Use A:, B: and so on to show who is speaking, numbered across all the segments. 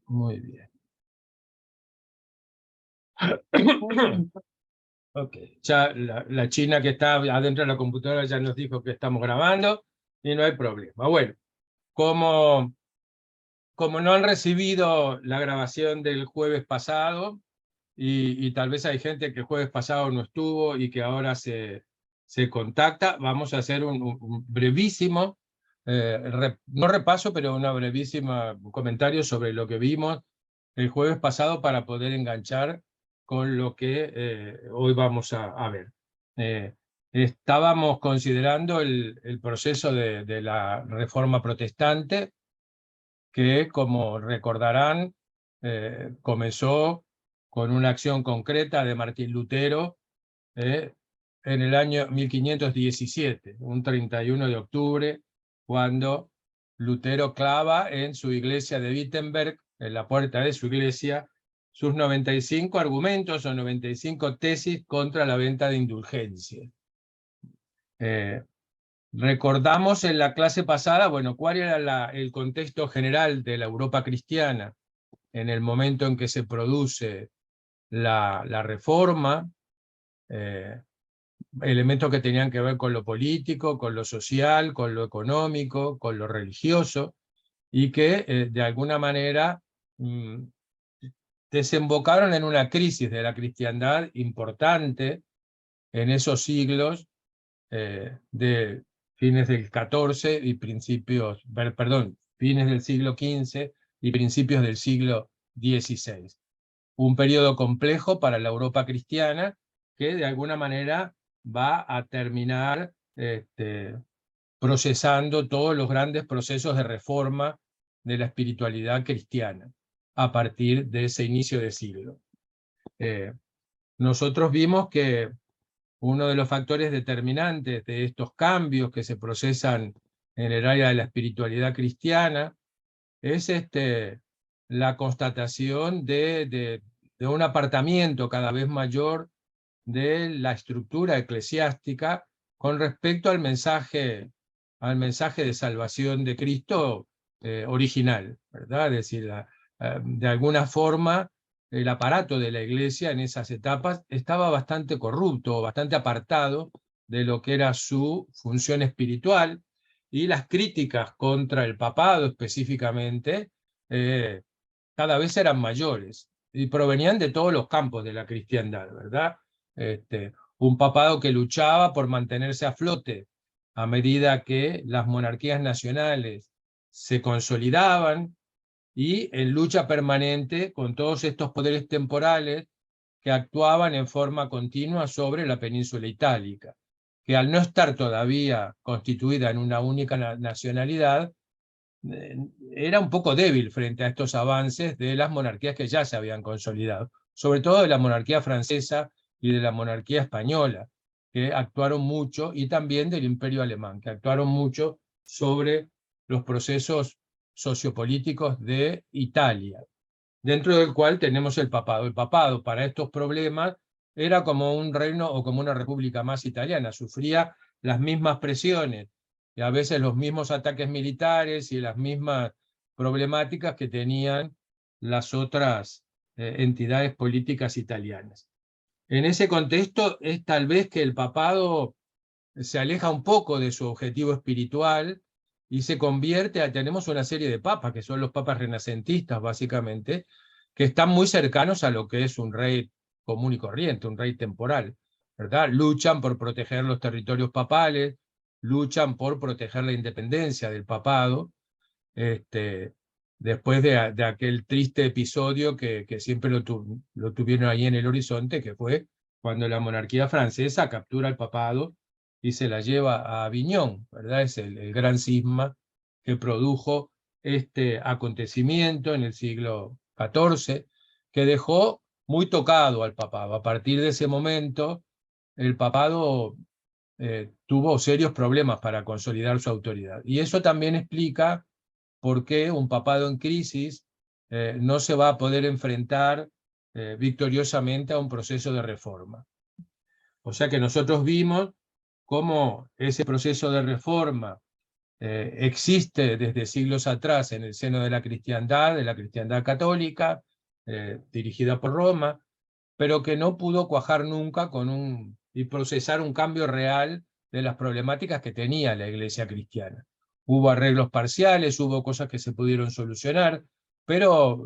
A: Muy bien. Ok, ya la china que está adentro de la computadora ya nos dijo que estamos grabando y no hay problema. Bueno, como no han recibido la grabación del jueves pasado, y tal vez hay gente que el jueves pasado no estuvo y que ahora se contacta, vamos a hacer un brevísimo, no repaso, pero una brevísima comentario sobre lo que vimos el jueves pasado para poder enganchar con lo que hoy vamos a ver. Estábamos considerando el proceso de la Reforma Protestante, que, como recordarán, comenzó con una acción concreta de Martín Lutero en el año 1517, un 31 de octubre, cuando Lutero clava en su iglesia de Wittenberg, en la puerta de su iglesia, sus 95 argumentos o 95 tesis contra la venta de indulgencias. Recordamos en la clase pasada, bueno, cuál era el contexto general de la Europa cristiana en el momento en que se produce la Reforma, elementos que tenían que ver con lo político, con lo social, con lo económico, con lo religioso, y que de alguna manera desembocaron en una crisis de la cristiandad importante en esos siglos de fines del XIV y principios, perdón, fines del siglo XV y principios del siglo XVI. Un periodo complejo para la Europa cristiana que de alguna manera va a terminar procesando todos los grandes procesos de reforma de la espiritualidad cristiana a partir de ese inicio de siglo. Nosotros vimos que uno de los factores determinantes de estos cambios que se procesan en el área de la espiritualidad cristiana es la constatación de un apartamiento cada vez mayor de la estructura eclesiástica con respecto al mensaje de salvación de Cristo original, ¿verdad? Es decir, de alguna forma el aparato de la Iglesia en esas etapas estaba bastante corrupto, bastante apartado de lo que era su función espiritual, y las críticas contra el papado específicamente cada vez eran mayores y provenían de todos los campos de la cristiandad, ¿verdad? Un papado que luchaba por mantenerse a flote a medida que las monarquías nacionales se consolidaban, y en lucha permanente con todos estos poderes temporales que actuaban en forma continua sobre la península itálica, que al no estar todavía constituida en una única nacionalidad, era un poco débil frente a estos avances de las monarquías que ya se habían consolidado, sobre todo de la monarquía francesa y de la monarquía española, que actuaron mucho, y también del Imperio Alemán, que actuaron mucho sobre los procesos sociopolíticos de Italia, dentro del cual tenemos el papado. El papado para estos problemas era como un reino o como una república más italiana, sufría las mismas presiones y a veces los mismos ataques militares y las mismas problemáticas que tenían las otras entidades políticas italianas. En ese contexto es tal vez que el papado se aleja un poco de su objetivo espiritual y se convierte tenemos una serie de papas, que son los papas renacentistas básicamente, que están muy cercanos a lo que es un rey común y corriente, un rey temporal, ¿verdad? Luchan por proteger los territorios papales, luchan por proteger la independencia del papado, después de aquel triste episodio que siempre lo tuvieron ahí en el horizonte, que fue cuando la monarquía francesa captura el papado y se la lleva a Aviñón, ¿verdad? Es el gran cisma que produjo este acontecimiento en el siglo XIV, que dejó muy tocado al papado. A partir de ese momento, el papado tuvo serios problemas para consolidar su autoridad. Y eso también explica por qué un papado en crisis no se va a poder enfrentar victoriosamente a un proceso de reforma. O sea que nosotros vimos cómo ese proceso de reforma existe desde siglos atrás en el seno de la cristiandad católica, dirigida por Roma, pero que no pudo cuajar nunca y procesar un cambio real de las problemáticas que tenía la Iglesia cristiana. Hubo arreglos parciales, hubo cosas que se pudieron solucionar, pero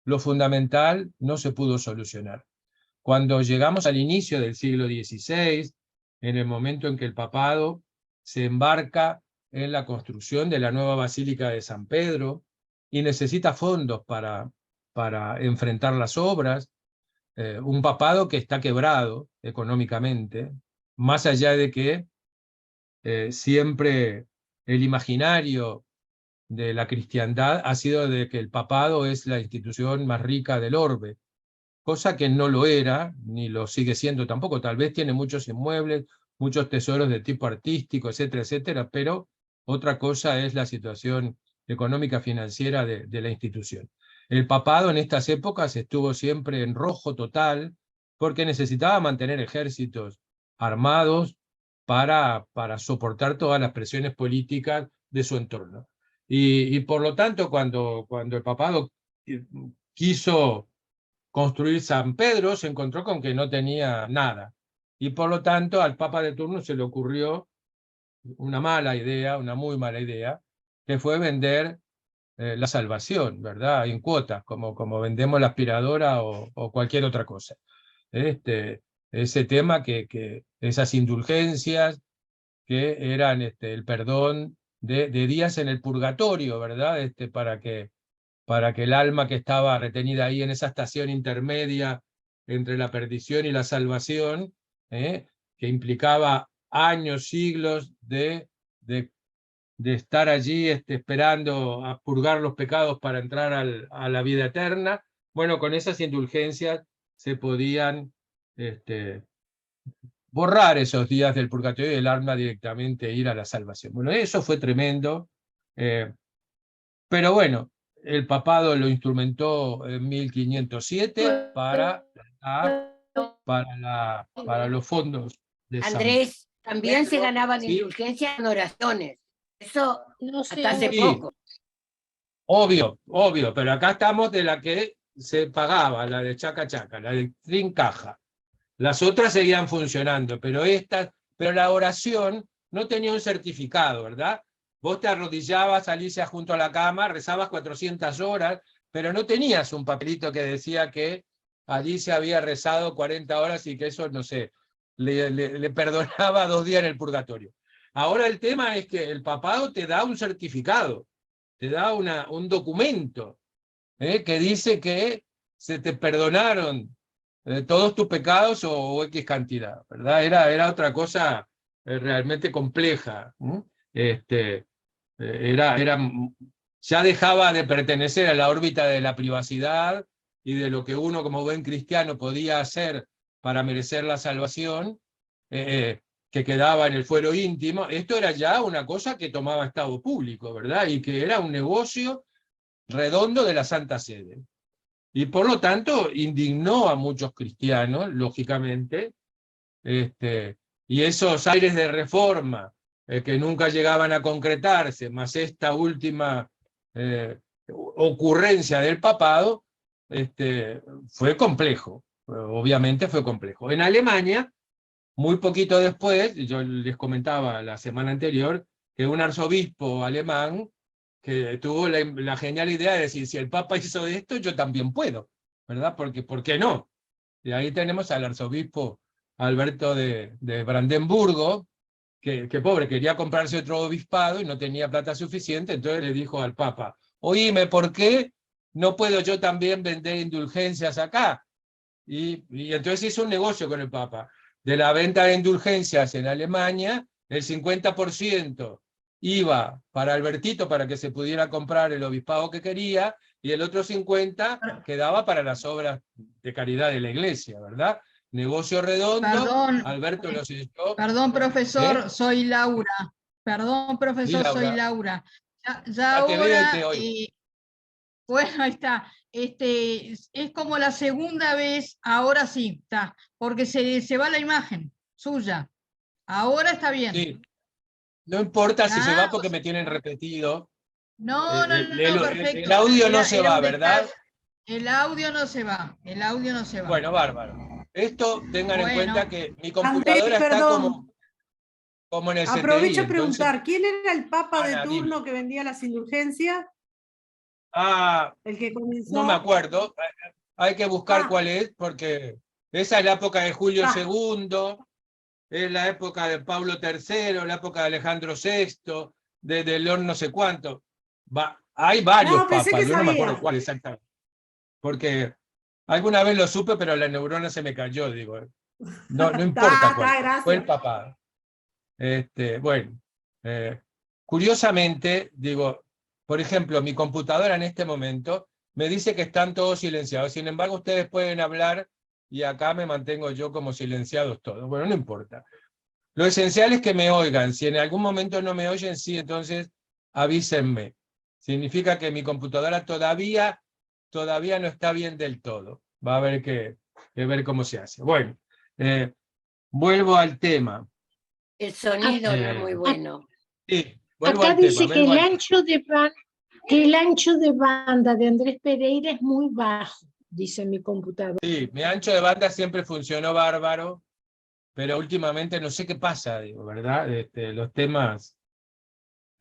A: lo fundamental no se pudo solucionar. Cuando llegamos al inicio del siglo XVI, en el momento en que el papado se embarca en la construcción de la nueva Basílica de San Pedro y necesita fondos para enfrentar las obras, un papado que está quebrado económicamente, más allá de que siempre el imaginario de la cristiandad ha sido de que el papado es la institución más rica del orbe, cosa que no lo era, ni lo sigue siendo tampoco. Tal vez tiene muchos inmuebles, muchos tesoros de tipo artístico, etcétera, etcétera, pero otra cosa es la situación económica financiera de la institución. El papado en estas épocas estuvo siempre en rojo total porque necesitaba mantener ejércitos armados para soportar todas las presiones políticas de su entorno. Y por lo tanto, cuando el papado quiso construir San Pedro, se encontró con que no tenía nada. Y por lo tanto, al Papa de turno se le ocurrió una mala idea, una muy mala idea, que fue vender la salvación, ¿verdad? En cuotas, como vendemos la aspiradora o cualquier otra cosa. Ese tema esas indulgencias que eran el perdón de días en el purgatorio, ¿verdad? Para que el alma que estaba retenida ahí en esa estación intermedia entre la perdición y la salvación, que implicaba años, siglos de estar allí esperando a purgar los pecados para entrar a la vida eterna. Bueno, con esas indulgencias se podían borrar esos días del purgatorio y el alma directamente ir a la salvación. Bueno, eso fue tremendo, pero bueno, el papado lo instrumentó en 1507 para los fondos de
B: Andrés, también se ganaban
A: ¿sí?
B: indulgencias en oraciones. Eso
C: No sé.
B: hasta hace
A: Sí,
B: poco.
A: obvio, pero acá estamos de la que se pagaba, la de chaca chaca, la de trincaja. Las otras seguían funcionando, pero la oración no tenía un certificado, ¿verdad? Vos te arrodillabas, Alicia, junto a la cama, rezabas 400 horas, pero no tenías un papelito que decía que Alicia había rezado 40 horas y que eso, no sé, le perdonaba 2 días en el purgatorio. Ahora el tema es que el papado te da un certificado, te da un documento que dice que se te perdonaron todos tus pecados o X cantidad, ¿verdad? Era otra cosa realmente compleja. Ya dejaba de pertenecer a la órbita de la privacidad y de lo que uno como buen cristiano podía hacer para merecer la salvación, que quedaba en el fuero íntimo. Esto era ya una cosa que tomaba estado público, ¿verdad? Y que era un negocio redondo de la Santa Sede. Y por lo tanto indignó a muchos cristianos, lógicamente, y esos aires de reforma que nunca llegaban a concretarse, más esta última ocurrencia del papado, fue complejo, obviamente fue complejo. En Alemania, muy poquito después, yo les comentaba la semana anterior, que un arzobispo alemán que tuvo la genial idea de decir, si el Papa hizo esto, yo también puedo, ¿verdad? Porque, ¿por qué no? Y ahí tenemos al arzobispo Alberto de Brandenburgo, que pobre, quería comprarse otro obispado y no tenía plata suficiente, entonces le dijo al Papa, oíme, ¿por qué no puedo yo también vender indulgencias acá? Y entonces hizo un negocio con el Papa. De la venta de indulgencias en Alemania, el 50% iba para Albertito para que se pudiera comprar el obispado que quería, y el otro 50% quedaba para las obras de caridad de la iglesia, ¿verdad? Negocio redondo,
C: Perdón,
A: Alberto lo selló.
C: perdón, profesor, soy Laura. Perdón,
A: Sí,
C: profesor,
A: Laura.
C: soy Laura. Ya
A: Ya te veo y
C: ahora,
A: te oigo.
C: bueno, ahí está. Es como la segunda vez, ahora sí, está, porque se va la imagen suya. Ahora está bien.
A: Sí. no importa si se va
C: Ah,
A: porque me tienen repetido.
C: no, no, no,
A: El,
C: no,
A: el-
C: perfecto.
A: el audio no
C: Era,
A: se
C: era
A: va,
C: un
A: ¿verdad?
C: detalle. El audio no se va, el audio no se va.
A: Bueno, bárbaro. Esto tengan en
C: Bueno,
A: cuenta que mi
D: Andrés,
A: computadora está
D: perdón,
A: como en el CTI.
D: aprovecho a
A: Entonces,
D: preguntar, ¿quién era el papa de
A: Ana, dime.
D: turno que vendía las indulgencias? El que comenzó.
A: No me acuerdo. Hay que buscar
D: Ah.
A: cuál es, porque esa es la época de Julio
D: Ah.
A: II, es la época de Pablo III, la época de Alejandro VI, de León no sé cuánto. Hay varios
D: No, pensé
A: papas,
D: que
A: yo no me acuerdo
D: sabía.
A: cuál exactamente. Porque alguna vez lo supe, pero la neurona se me cayó, digo. No importa cuál. Fue el
D: Gracias.
A: papá. Bueno, curiosamente, digo, por ejemplo, mi computadora en este momento me dice que están todos silenciados. Sin embargo, ustedes pueden hablar y acá me mantengo yo como silenciados todos. Bueno, no importa. Lo esencial es que me oigan. Si en algún momento no me oyen, sí, entonces avísenme. Significa que mi computadora todavía no está bien del todo. Va a haber que ver cómo se hace. Bueno, vuelvo al tema.
B: El sonido no es muy bueno.
A: Sí, vuelvo
E: Acá
A: al tema.
E: dice que
A: vuelvo
E: el
A: al-
E: ancho de banda de Andrés Pereira es muy bajo, dice mi computadora.
A: Sí, mi ancho de banda siempre funcionó bárbaro, pero últimamente no sé qué pasa, digo, ¿verdad? Los temas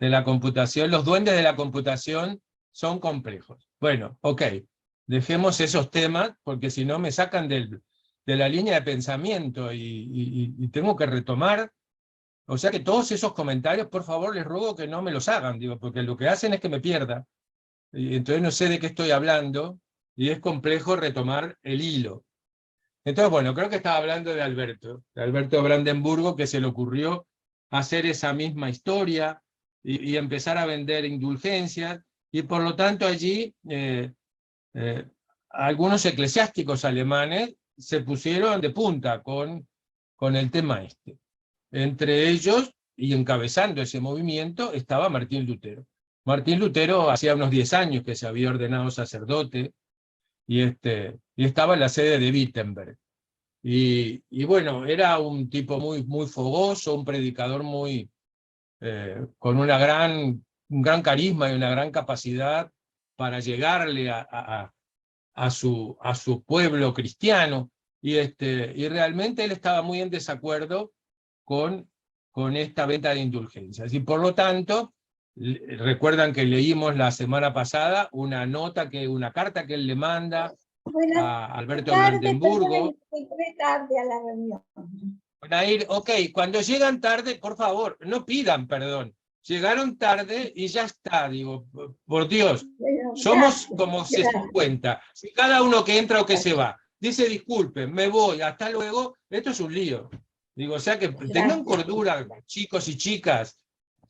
A: de la computación, los duendes de la computación son complejos. Bueno, ok, dejemos esos temas, porque si no me sacan de la línea de pensamiento y tengo que retomar. O sea que todos esos comentarios, por favor, les ruego que no me los hagan, digo, porque lo que hacen es que me pierda. Y entonces no sé de qué estoy hablando, y es complejo retomar el hilo. Entonces, bueno, creo que estaba hablando de Alberto Brandenburgo, que se le ocurrió hacer esa misma historia y empezar a vender indulgencias, y por lo tanto allí algunos eclesiásticos alemanes se pusieron de punta con el tema este. Entre ellos, y encabezando ese movimiento, estaba Martín Lutero. Martín Lutero hacía unos 10 años que se había ordenado sacerdote, y estaba en la sede de Wittenberg. Y bueno, era un tipo muy fogoso, un predicador con un gran carisma y una gran capacidad para llegarle a su pueblo cristiano, y realmente él estaba muy en desacuerdo con esta venta de indulgencias. Y por lo tanto, recuerdan que leímos la semana pasada una carta que él le manda a Alberto Brandenburgo.
F: Entré tarde a la reunión.
A: Nair, ok, cuando llegan tarde, por favor, no pidan perdón. Llegaron tarde y ya está, digo, por Dios,
F: Bueno,
A: somos
F: gracias,
A: como
F: gracias.
A: 50. Si cada uno que entra o que se va dice disculpen, me voy, hasta luego, esto es un lío. Digo, o sea que tengan cordura, chicos y chicas.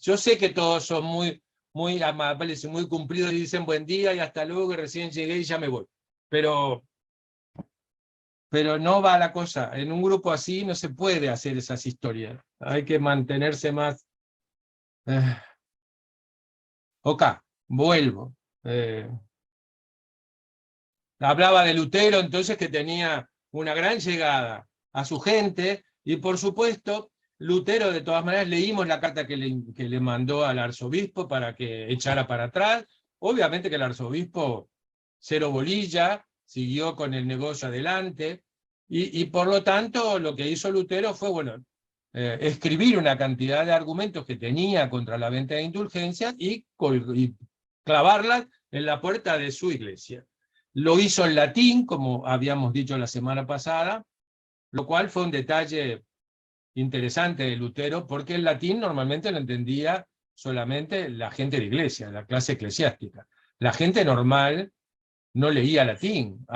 A: Yo sé que todos son muy amables y muy cumplidos y dicen buen día y hasta luego, y recién llegué y ya me voy. Pero no va la cosa. En un grupo así no se puede hacer esas historias. Hay que mantenerse más. Ok, vuelvo. Hablaba de Lutero, entonces, que tenía una gran llegada a su gente, y por supuesto, Lutero, de todas maneras, leímos la carta que le mandó al arzobispo para que echara para atrás. Obviamente que el arzobispo, cero bolilla, siguió con el negocio adelante, y por lo tanto lo que hizo Lutero fue, bueno, escribir una cantidad de argumentos que tenía contra la venta de indulgencias y clavarlas en la puerta de su iglesia. Lo hizo en latín, como habíamos dicho la semana pasada, lo cual fue un detalle interesante de Lutero, porque el latín normalmente lo entendía solamente la gente de iglesia, la clase eclesiástica. La gente normal no leía latín,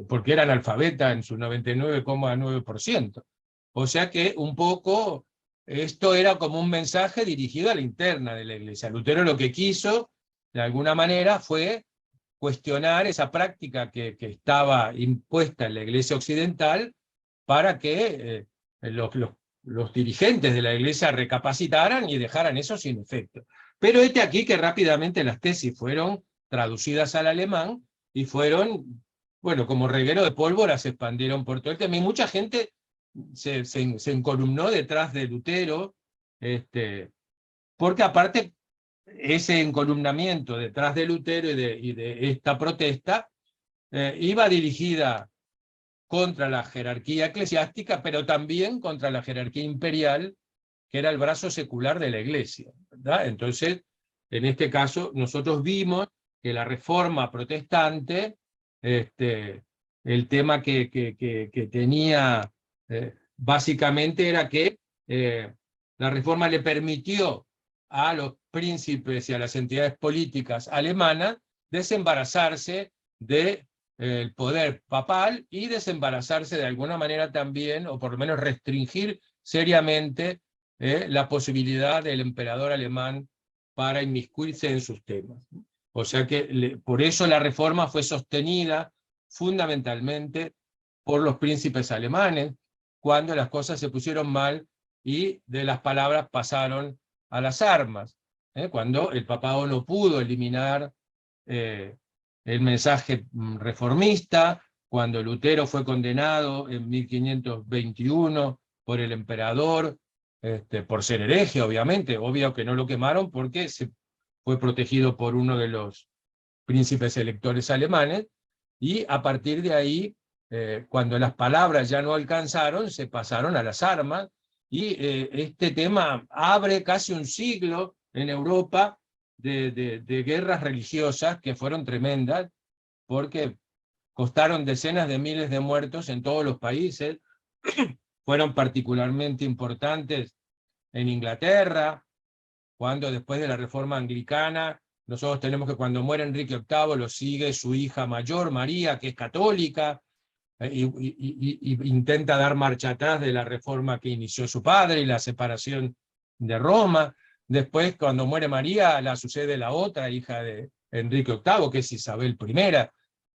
A: porque era analfabeta en su 99,9%. O sea que un poco esto era como un mensaje dirigido a la interna de la iglesia. Lutero lo que quiso, de alguna manera, fue cuestionar esa práctica que estaba impuesta en la iglesia occidental, para que los dirigentes de la iglesia recapacitaran y dejaran eso sin efecto. Pero aquí que rápidamente las tesis fueron traducidas al alemán y fueron, bueno, como reguero de pólvora, se expandieron por todo el tema. Y mucha gente se encolumnó detrás de Lutero, porque aparte ese encolumnamiento detrás de Lutero y de esta protesta iba dirigida contra la jerarquía eclesiástica, pero también contra la jerarquía imperial, que era el brazo secular de la Iglesia, ¿verdad? Entonces, en este caso, nosotros vimos que la reforma protestante, el tema que tenía básicamente era que la reforma le permitió a los príncipes y a las entidades políticas alemanas desembarazarse del poder papal y desembarazarse de alguna manera también, o por lo menos restringir seriamente la posibilidad del emperador alemán para inmiscuirse en sus temas. O sea que por eso la reforma fue sostenida fundamentalmente por los príncipes alemanes, cuando las cosas se pusieron mal y de las palabras pasaron a las armas, cuando el papado no pudo eliminar el mensaje reformista, cuando Lutero fue condenado en 1521 por el emperador, por ser hereje, obviamente, obvio que no lo quemaron porque fue protegido por uno de los príncipes electores alemanes, y a partir de ahí, cuando las palabras ya no alcanzaron, se pasaron a las armas, y este tema abre casi un siglo en Europa de guerras religiosas que fueron tremendas, porque costaron decenas de miles de muertos en todos los países, fueron particularmente importantes en Inglaterra, cuando después de la reforma anglicana, nosotros tenemos que cuando muere Enrique VIII lo sigue su hija mayor, María, que es católica, y intenta dar marcha atrás de la reforma que inició su padre y la separación de Roma. Después, cuando muere María, la sucede la otra hija de Enrique VIII, que es Isabel I,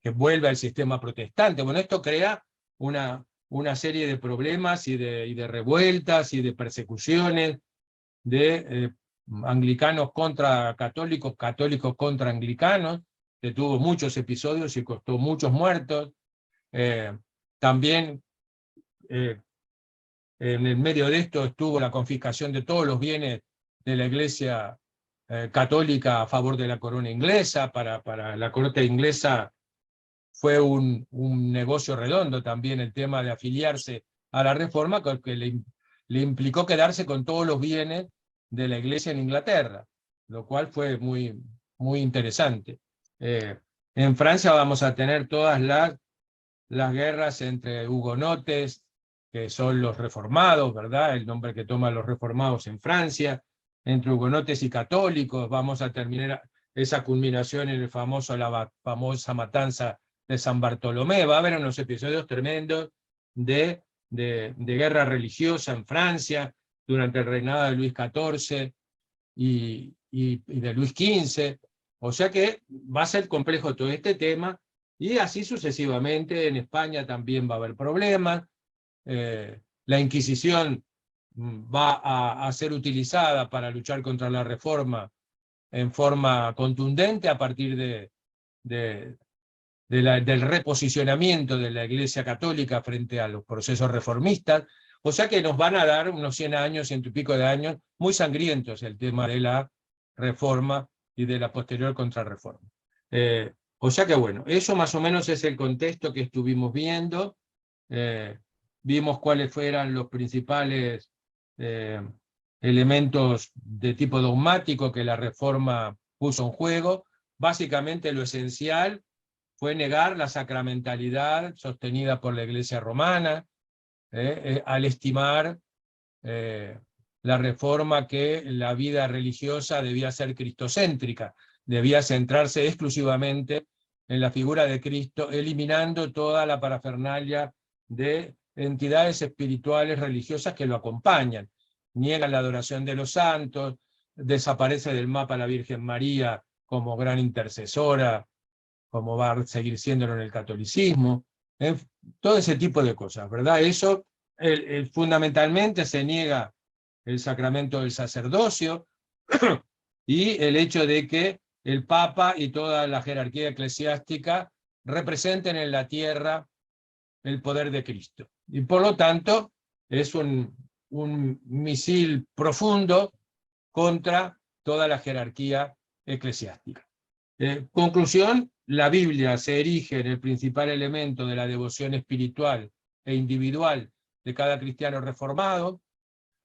A: que vuelve al sistema protestante. Bueno, esto crea una serie de problemas y de revueltas y de persecuciones de anglicanos contra católicos, católicos contra anglicanos, que tuvo muchos episodios y costó muchos muertos. También en el medio de esto estuvo la confiscación de todos los bienes de la Iglesia católica a favor de la corona inglesa. Para la corona inglesa fue un negocio redondo también el tema de afiliarse a la reforma, que le implicó quedarse con todos los bienes de la Iglesia en Inglaterra, lo cual fue muy, muy interesante. En Francia vamos a tener todas las guerras entre hugonotes, que son los reformados, ¿verdad? El nombre que toman los reformados en Francia, entre hugonotes y católicos. Vamos a terminar esa culminación en la famosa matanza de San Bartolomé. Va a haber unos episodios tremendos de guerra religiosa en Francia durante el reinado de Luis XIV y de Luis XV. O sea que va a ser complejo todo este tema, y así sucesivamente. En España también va a haber problemas. La Inquisición va a ser utilizada para luchar contra la reforma en forma contundente a partir del reposicionamiento de la Iglesia Católica frente a los procesos reformistas. O sea que nos van a dar unos 100 años, 100 y pico de años, muy sangrientos el tema de la reforma y de la posterior contrarreforma. O sea que bueno, eso más o menos es el contexto que estuvimos viendo. Vimos cuáles fueran los principales elementos de tipo dogmático que la reforma puso en juego. Básicamente lo esencial fue negar la sacramentalidad sostenida por la Iglesia romana, al estimar la reforma que la vida religiosa debía ser cristocéntrica, debía centrarse exclusivamente en la figura de Cristo, eliminando toda la parafernalia de entidades espirituales religiosas que lo acompañan. Niegan la adoración de los santos, desaparece del mapa la Virgen María como gran intercesora, como va a seguir siéndolo en el catolicismo, todo ese tipo de cosas, ¿verdad? Eso fundamentalmente se niega el sacramento del sacerdocio y el hecho de que el Papa y toda la jerarquía eclesiástica representen en la tierra el poder de Cristo. Y por lo tanto es un un misil profundo contra toda la jerarquía eclesiástica. Conclusión, la Biblia se erige en el principal elemento de la devoción espiritual e individual de cada cristiano reformado.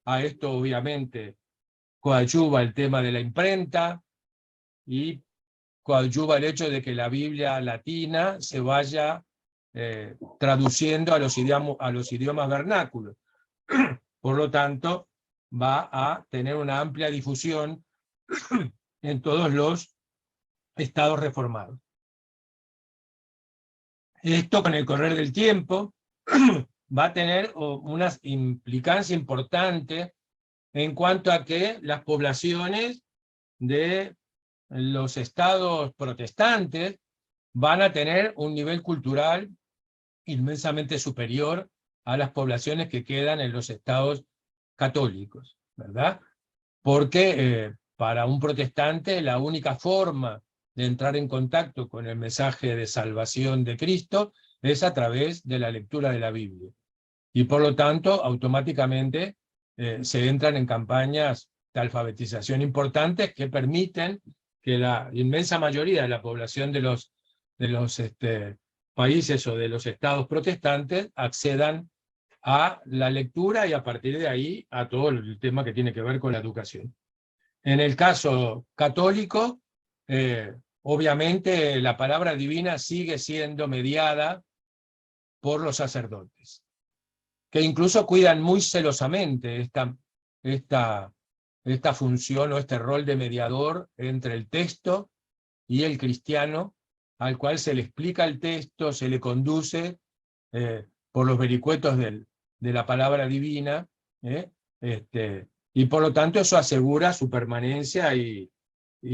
A: A esto obviamente coadyuva el tema de la imprenta y coadyuva el hecho de que la Biblia latina se vaya traduciendo a los idiomas vernáculos. Por lo tanto, va a tener una amplia difusión en todos los estados reformados. Esto, con el correr del tiempo, va a tener una implicancia importante en cuanto a que las poblaciones de los estados protestantes van a tener un nivel cultural inmensamente superior a las poblaciones que quedan en los estados católicos, ¿verdad? Porque para un protestante la única forma de entrar en contacto con el mensaje de salvación de Cristo es a través de la lectura de la Biblia. Y por lo tanto, automáticamente se entran en campañas de alfabetización importantes que permiten que la inmensa mayoría de la población de los países o de los estados protestantes accedan a la lectura y a partir de ahí a todo el tema que tiene que ver con la educación. En el caso católico, obviamente la palabra divina sigue siendo mediada por los sacerdotes, que incluso cuidan muy celosamente esta función o este rol de mediador entre el texto y el cristiano, al cual se le explica el texto, se le conduce por los vericuetos de la palabra divina, y por lo tanto eso asegura su permanencia y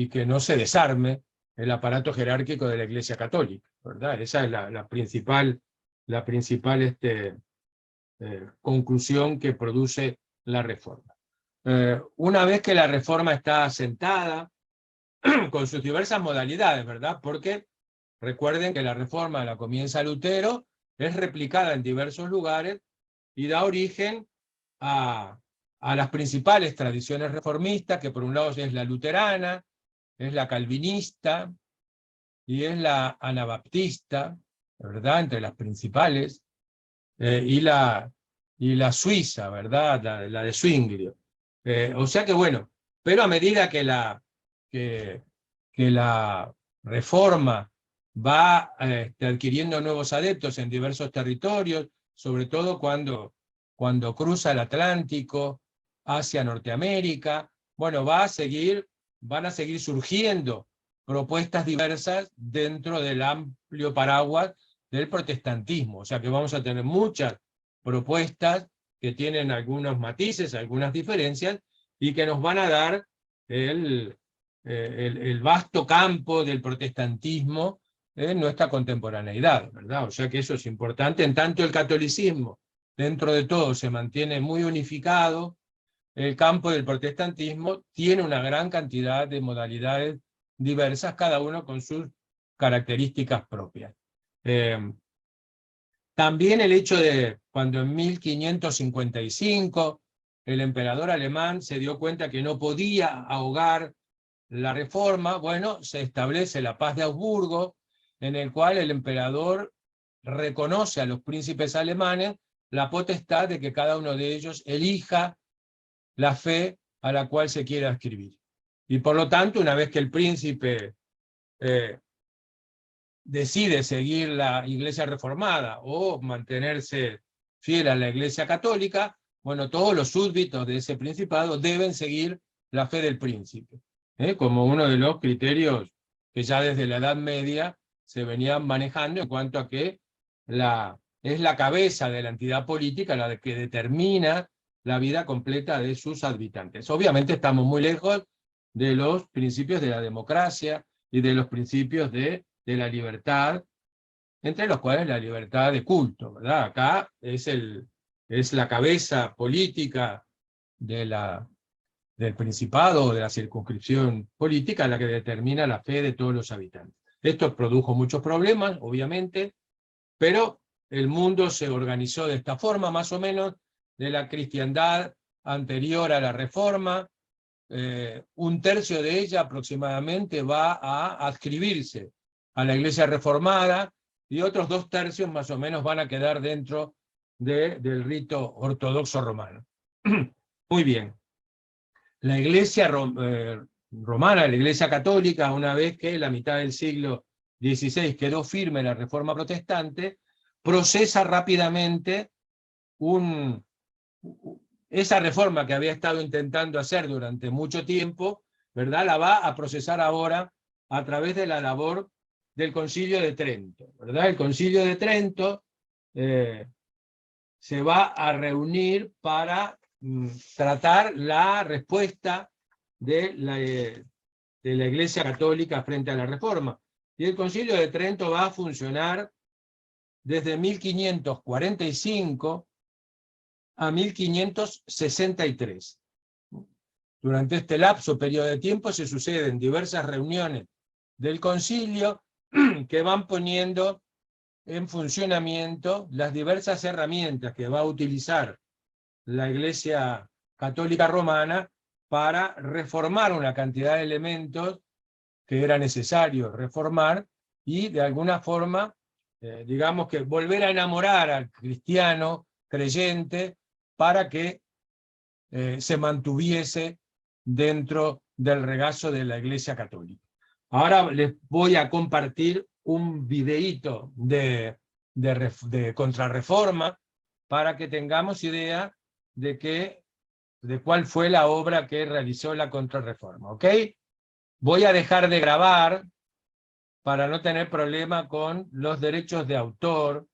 A: que no se desarme el aparato jerárquico de la Iglesia Católica, ¿verdad? Esa es la principal conclusión que produce la Reforma. Una vez que la Reforma está asentada, con sus diversas modalidades, ¿verdad? Porque recuerden que la Reforma la comienza Lutero, es replicada en diversos lugares y da origen a las principales tradiciones reformistas, que por un lado es la luterana, es la calvinista y es la anabaptista, ¿verdad? Entre las principales, y la suiza, ¿verdad? La de Zwinglio. O sea que bueno, pero a medida que la Reforma va adquiriendo nuevos adeptos en diversos territorios, sobre todo cuando cruza el Atlántico hacia Norteamérica, bueno, van a seguir surgiendo propuestas diversas dentro del amplio paraguas del protestantismo. O sea que vamos a tener muchas propuestas que tienen algunos matices, algunas diferencias, y que nos van a dar el vasto campo del protestantismo en nuestra contemporaneidad, ¿verdad? O sea que eso es importante. En tanto el catolicismo, dentro de todo, se mantiene muy unificado, el campo del protestantismo tiene una gran cantidad de modalidades diversas, cada uno con sus características propias. También el hecho de cuando en 1555 el emperador alemán se dio cuenta que no podía ahogar la Reforma, bueno, se establece la Paz de Augsburgo, en el cual el emperador reconoce a los príncipes alemanes la potestad de que cada uno de ellos elija la fe a la cual se quiera adscribir. Y por lo tanto, una vez que el príncipe decide seguir la Iglesia reformada o mantenerse fiel a la Iglesia católica, bueno, todos los súbditos de ese principado deben seguir la fe del príncipe, como uno de los criterios que ya desde la Edad Media se venían manejando en cuanto a que es la cabeza de la entidad política la que determina la vida completa de sus habitantes. Obviamente estamos muy lejos de los principios de la democracia y de los principios de la libertad, entre los cuales la libertad de culto, ¿verdad? Acá es la cabeza política del principado o de la circunscripción política la que determina la fe de todos los habitantes. Esto produjo muchos problemas, obviamente, pero el mundo se organizó de esta forma, más o menos, de la cristiandad anterior a la Reforma, un tercio de ella aproximadamente va a adscribirse a la Iglesia reformada, y otros 2 tercios más o menos van a quedar dentro del rito ortodoxo romano. Muy bien. La Iglesia romana, la Iglesia católica, una vez que en la mitad del siglo XVI quedó firme la Reforma protestante, procesa rápidamente esa reforma que había estado intentando hacer durante mucho tiempo, ¿verdad? La va a procesar ahora a través de la labor del Concilio de Trento, ¿verdad? El Concilio de Trento se va a reunir para tratar la respuesta de la Iglesia Católica frente a la Reforma. Y el Concilio de Trento va a funcionar desde 1545 a 1563. Durante este lapso, periodo de tiempo, se suceden diversas reuniones del concilio que van poniendo en funcionamiento las diversas herramientas que va a utilizar la Iglesia Católica Romana para reformar una cantidad de elementos que era necesario reformar, y de alguna forma, digamos que volver a enamorar al cristiano creyente para que se mantuviese dentro del regazo de la Iglesia Católica. Ahora les voy a compartir un videíto de contrarreforma para que tengamos idea de cuál fue la obra que realizó la contrarreforma, ¿ok? Voy a dejar de grabar para no tener problema con los derechos de autor,